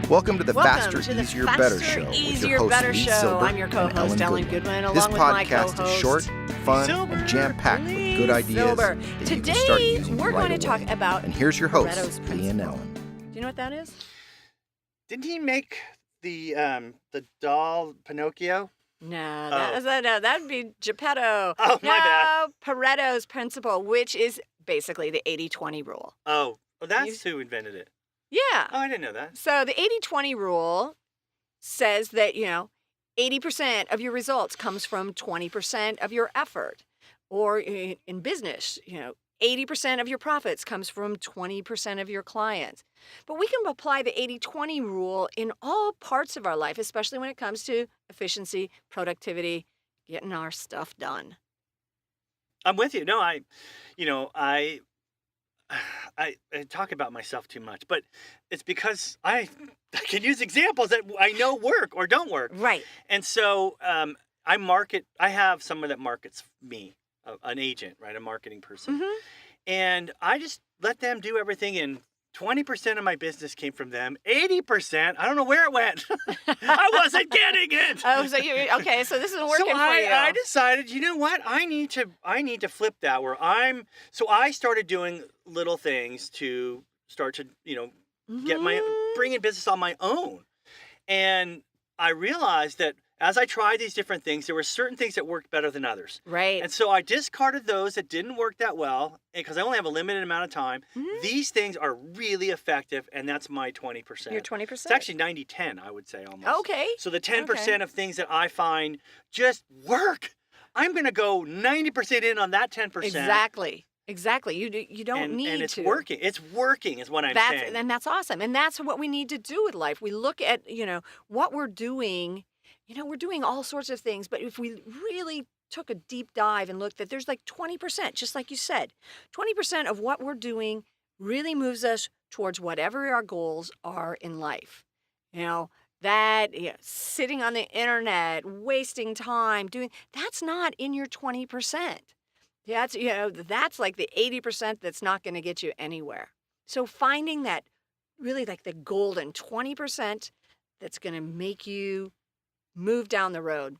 Welcome to the Welcome Faster, to the Easier, Faster, Better Show with Easier, your host, Better Show. LeeSilber I'm your co-host, and Ellen Goodwin, along This with my podcast co-host, is short, fun, LeeSilber, and jam-packed with good ideas LeeSilber. that you can start Today, using we're right going to away. talk about And here's your hosts, Pareto's Lee and principle. Ellen. Do you know what that is? Didn't he make the doll Pinocchio? No, that'd be Geppetto. Oh, my bad. Pareto's principle, which is basically the 80-20 rule. Oh, well, that's who invented it. Yeah. Oh, I didn't know that. So the 80-20 rule says that, 80% of your results comes from 20% of your effort. Or in business, 80% of your profits comes from 20% of your clients. But we can apply the 80-20 rule in all parts of our life, especially when it comes to efficiency, productivity, getting our stuff done. I'm with you. No, I talk about myself too much, but it's because I can use examples that I know work or don't work. Right. And so I have someone that markets me, an agent, right? A marketing person. Mm-hmm. And I just let them do everything, and 20% of my business came from them. 80%, I don't know where it went. I wasn't getting it. Oh, so okay, so this isn't working for you. I decided, you know what? I need to flip that so I started doing little things to start to, get bring in business on my own. And I realized that as I tried these different things, there were certain things that worked better than others. Right. And so I discarded those that didn't work that well because I only have a limited amount of time. Mm-hmm. These things are really effective, and that's my 20%. Your 20%? It's actually 90-10, I would say, almost. Okay. So the 10% of things that I find just work, I'm going to go 90% in on that 10%. Exactly. You don't need to. And it's working. It's working is what I'm saying. And that's awesome. And that's what we need to do with life. We look at, what we're doing. We're doing all sorts of things, but if we really took a deep dive and looked at, there's like 20%, just like you said, 20% of what we're doing really moves us towards whatever our goals are in life. Sitting on the internet, wasting time that's not in your 20%. That's like the 80% that's not going to get you anywhere. So finding that really like the golden 20% that's going to make you move down the road.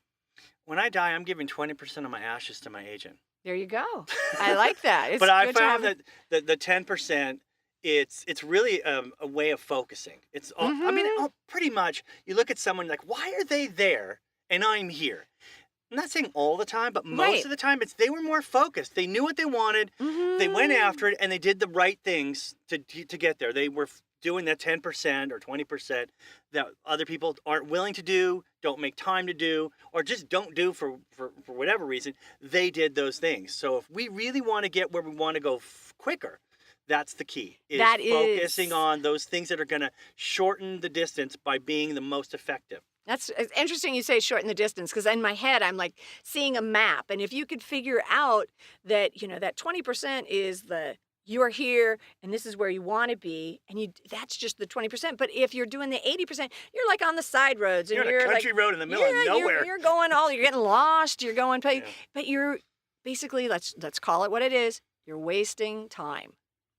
When I die, I'm giving 20% of my ashes to my agent. There you go. I like that. It's but I good to found have that the 10%, it's really a way of focusing. It's all, pretty much, you look at someone like, why are they there and I'm here? I'm not saying all the time, but most of the time, they were more focused. They knew what they wanted. Mm-hmm. They went after it, and they did the right things to get there. They were doing that 10% or 20% that other people aren't willing to do, don't make time to do, or just don't do for whatever reason. They did those things. So if we really want to get where we want to go quicker, that's the key. Focusing on those things that are going to shorten the distance by being the most effective. It's interesting you say shorten the distance, because in my head I'm like seeing a map, and if you could figure out that that 20% is you're here and this is where you want to be, and that's just the 20%. But if you're doing the 80%, you're like on the side roads, and you're on a country road in the middle of nowhere. You're going you're getting lost. You're going, but you're basically let's call it what it is. You're wasting time.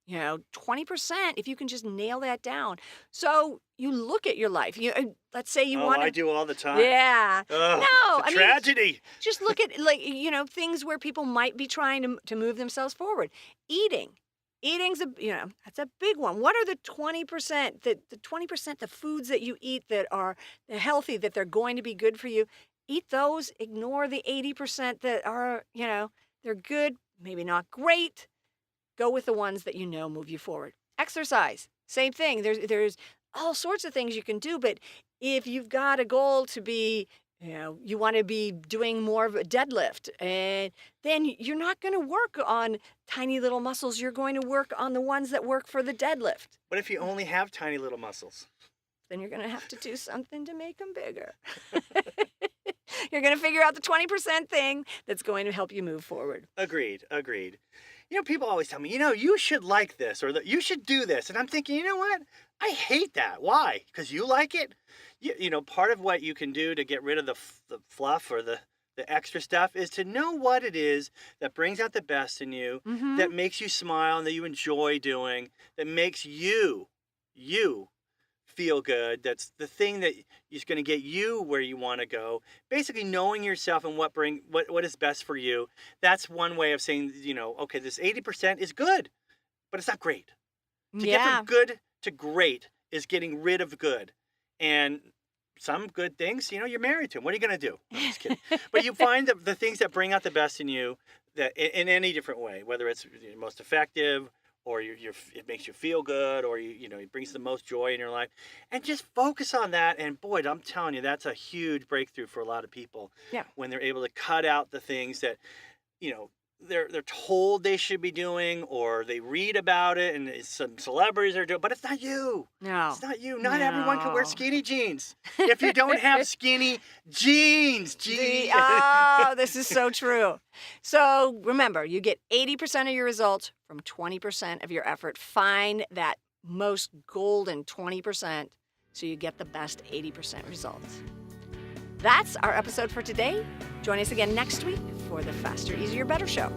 20%, if you can just nail that down. So you look at your life. Let's say you want to. I do all the time. Yeah. Oh, it's a tragedy. Just look at things where people might be trying to move themselves forward. Eating's that's a big one. What are the 20%? The 20%, the foods that you eat that are healthy, that they're going to be good for you. Eat those. Ignore the 80% that are they're good, maybe not great. Go with the ones that move you forward. Exercise, same thing. There's all sorts of things you can do, but if you've got a goal to be, you want to be doing more of a deadlift, and then you're not going to work on tiny little muscles. You're going to work on the ones that work for the deadlift. What if you only have tiny little muscles? Then you're going to have to do something to make them bigger. You're going to figure out the 20% thing that's going to help you move forward. Agreed. People always tell me, you should like this or you should do this. And I'm thinking, you know what? I hate that. Why? Because you like it? Part of what you can do to get rid of the fluff or the extra stuff is to know what it is that brings out the best in you, that makes you smile and that you enjoy doing, that makes you feel good, that's the thing that is going to get you where you want to go. Basically knowing yourself and what is best for you. That's one way of saying, okay, this 80% is good, but it's not great. To get from good to great is getting rid of good. And some good things, you're married to them. What are you going to do? No, I'm just kidding. But you find the things that bring out the best in you, that in any different way, whether it's most effective, or it makes you feel good, or it brings the most joy in your life, and just focus on that. And boy, I'm telling you, that's a huge breakthrough for a lot of people. Yeah. When they're able to cut out the things that, they're told they should be doing, or they read about it, and some celebrities are doing, but it's not you. No. It's not you. Not everyone can wear skinny jeans. If you don't have skinny jeans, Oh, this is so true. So remember, you get 80% of your results from 20% of your effort. Find that most golden 20% so you get the best 80% results. That's our episode for today. Join us again next week for the Faster, Easier, Better show.